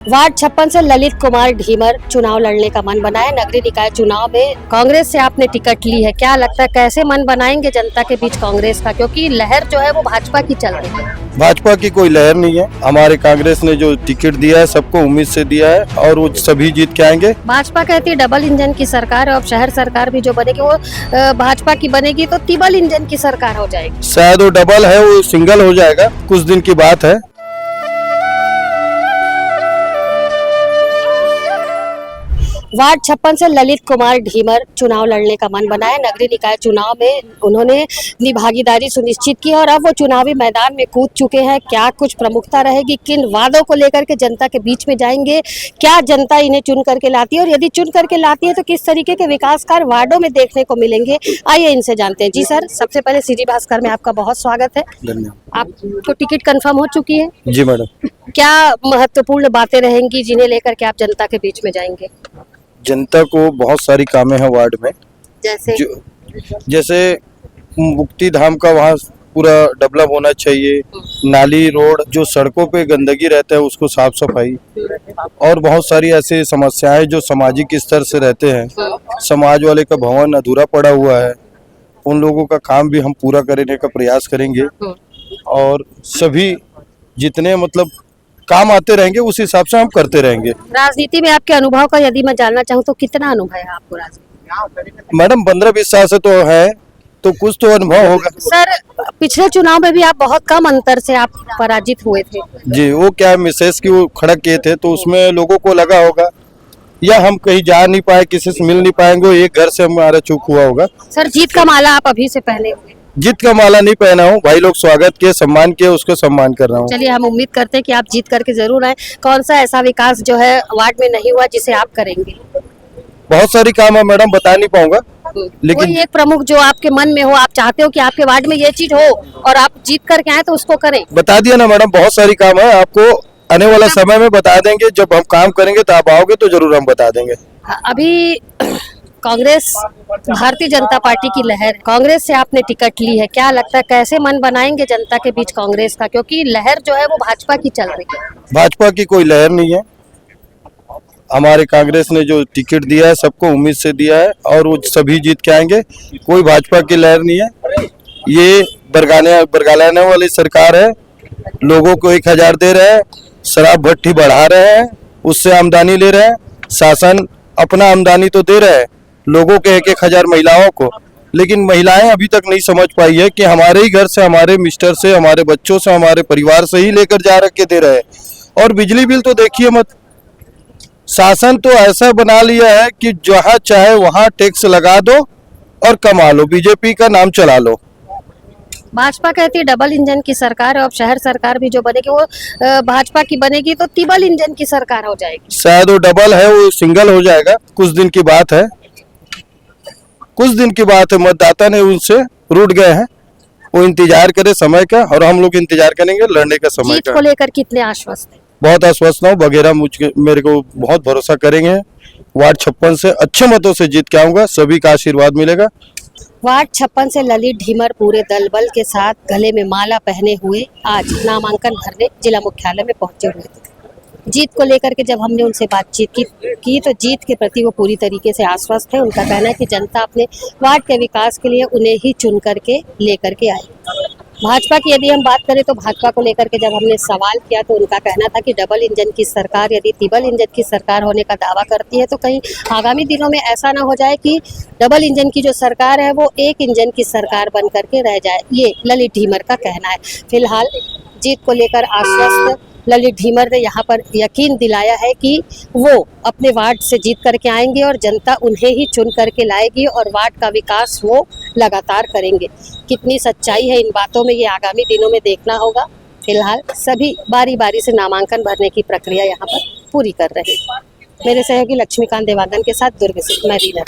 Ward 56 से ललित कुमार ढीमर चुनाव लड़ने का मन बनाया। नगरीय निकाय चुनाव में कांग्रेस से आपने टिकट ली है, क्या लगता है कैसे मन बनाएंगे जनता के बीच कांग्रेस का, क्योंकि लहर जो है वो भाजपा की चल रही है। भाजपा की कोई लहर नहीं है। हमारे कांग्रेस ने जो टिकट दिया है सबको उम्मीद से दिया है और वो सभी जीत के आएंगे। भाजपा कहती है डबल इंजन की सरकार है और शहर सरकार भी जो बनेगी वो भाजपा की बनेगी तो ट्रिपल इंजन की सरकार हो जाएगी। शायद वो डबल है, वो सिंगल हो जाएगा, कुछ दिन की बात है। वार्ड 56 से ललित कुमार ढीमर चुनाव लड़ने का मन बनाया। नगरीय निकाय चुनाव में उन्होंने अपनी भागीदारी सुनिश्चित की और अब वो चुनावी मैदान में कूद चुके हैं। क्या कुछ प्रमुखता रहेगी, किन वादों को लेकर के जनता के बीच में जाएंगे, क्या जनता इन्हें चुन करके लाती है और यदि चुन करके लाती है तो किस तरीके के विकास कार्य वार्डों में देखने को मिलेंगे, आइए इनसे जानते हैं। जी सर, सबसे पहले सीजी भास्कर में आपका बहुत स्वागत है। धन्यवाद। आपको टिकट कंफर्म हो चुकी है? जी मैडम। क्या महत्वपूर्ण बातें रहेंगी जिन्हें लेकर के आप जनता के बीच में जाएंगे? जनता को बहुत सारी कामें हैं वार्ड में, जैसे मुक्ति धाम का वहाँ पूरा डेवलप होना चाहिए, नाली रोड, जो सड़कों पे गंदगी रहता है उसको साफ सफाई, और बहुत सारी ऐसी समस्याएं जो सामाजिक स्तर से रहते हैं। समाज वाले का भवन अधूरा पड़ा हुआ है, उन लोगों का काम भी हम पूरा करने का प्रयास करेंगे और सभी जितने मतलब काम आते रहेंगे उस हिसाब से हम करते रहेंगे। राजनीति में आपके अनुभव का यदि मैं जानना चाहूँ तो कितना अनुभव है आपको राजनीति? मैडम 15-20 साल से तो है, तो कुछ तो अनुभव होगा। सर, पिछले चुनाव में भी आप बहुत कम अंतर से आप पराजित हुए थे। जी, वो क्या मिसेस की वो खड़क किए थे तो उसमें लोगों को लगा होगा, या हम कहीं जा नहीं पाए, किसी से मिल नहीं पाएंगे, एक घर से हमारा चूक हुआ होगा। सर, जीत का माला आप अभी से पहने हुए? जीत का माला नहीं पहना हूँ, भाई लोग स्वागत किए, सम्मान किए, उसको सम्मान कर रहा हूँ। चलिए, हम उम्मीद करते हैं कि आप जीत करके जरूर आए। कौन सा ऐसा विकास जो है वार्ड में नहीं हुआ जिसे आप करेंगे? बहुत सारी काम है मैडम, बता नहीं पाऊंगा, लेकिन कोई एक प्रमुख जो आपके मन में हो, आप चाहते हो कि आपके वार्ड में ये चीज हो और आप जीत करके आए तो उसको करें। बता दिया ना मैडम, बहुत सारी काम है, आपको आने वाला समय में बता देंगे। जब हम काम करेंगे तो आप आओगे तो जरूर हम बता देंगे। अभी कांग्रेस भारतीय जनता पार्टी की लहर, कांग्रेस से आपने टिकट ली है, क्या लगता है कैसे मन बनाएंगे जनता के बीच कांग्रेस का, क्योंकि लहर जो है वो भाजपा की चल रही है। भाजपा की कोई लहर नहीं है। हमारे कांग्रेस ने जो टिकट दिया है सबको उम्मीद से दिया है और वो सभी जीत के आएंगे। कोई भाजपा की लहर नहीं है। ये बरगलाने वाली सरकार है, लोगों को 1000 दे रहे हैं, शराब भट्टी बढ़ा रहे हैं, उससे आमदनी ले रहे हैं। शासन अपना आमदनी तो दे रहे हैं लोगों के 1000 महिलाओं को, लेकिन महिलाएं अभी तक नहीं समझ पाई है कि हमारे ही घर से, हमारे मिस्टर से, हमारे बच्चों से, हमारे परिवार से ही लेकर जा रख के दे रहे हैं। और बिजली बिल तो देखिए मत, शासन तो ऐसा बना लिया है कि जहां चाहे वहां टैक्स लगा दो और कमा लो, बीजेपी का नाम चला लो। भाजपा कहती है डबल इंजन की सरकार है और शहर सरकार भी जो बनेगी वो भाजपा की बनेगी तो ट्रिपल इंजन की सरकार हो जाएगी। शायद वो डबल है, वो सिंगल हो जाएगा, कुछ दिन की बात है। कुछ दिन की बात है, मतदाता ने उनसे रूठ गए हैं, वो इंतजार करे समय का और हम लोग इंतजार करेंगे लड़ने का समय जीत का। को लेकर कितने आश्वस्त हैं? बहुत आश्वस्त हूँ, वगैरह मेरे को बहुत भरोसा करेंगे। वार्ड 56 से अच्छे मतों से जीत के आऊंगा, सभी का आशीर्वाद मिलेगा। वार्ड 56 से ललित ढीमर पूरे दल बल के साथ गले में माला पहने हुए आज नामांकन भरने जिला मुख्यालय में पहुंचे हुए थे। जीत को लेकर के जब हमने उनसे बातचीत की तो जीत के प्रति वो पूरी तरीके से आश्वस्त है। उनका कहना है कि जनता अपने वार्ड के विकास के लिए उन्हें ही चुन करके लेकर के आई। भाजपा की यदि हम बात करें तो भाजपा को लेकर के जब हमने सवाल किया तो उनका कहना था कि डबल इंजन की सरकार यदि ट्रिपल इंजन की सरकार होने का दावा करती है तो कहीं आगामी दिनों में ऐसा ना हो जाए कि डबल इंजन की जो सरकार है वो एक इंजन की सरकार बन करके रह जाए। ये ललित ढीमर का कहना है। फिलहाल जीत को लेकर आश्वस्त ललित ढीमर ने यहाँ पर यकीन दिलाया है कि वो अपने वार्ड से जीत करके आएंगे और जनता उन्हें ही चुन करके लाएगी और वार्ड का विकास वो लगातार करेंगे। कितनी सच्चाई है इन बातों में ये आगामी दिनों में देखना होगा। फिलहाल सभी बारी बारी से नामांकन भरने की प्रक्रिया यहाँ पर पूरी कर रहे हैं। मेरे सहयोगी लक्ष्मीकांत देवांगन के साथ दुर्ग से मैं रीना।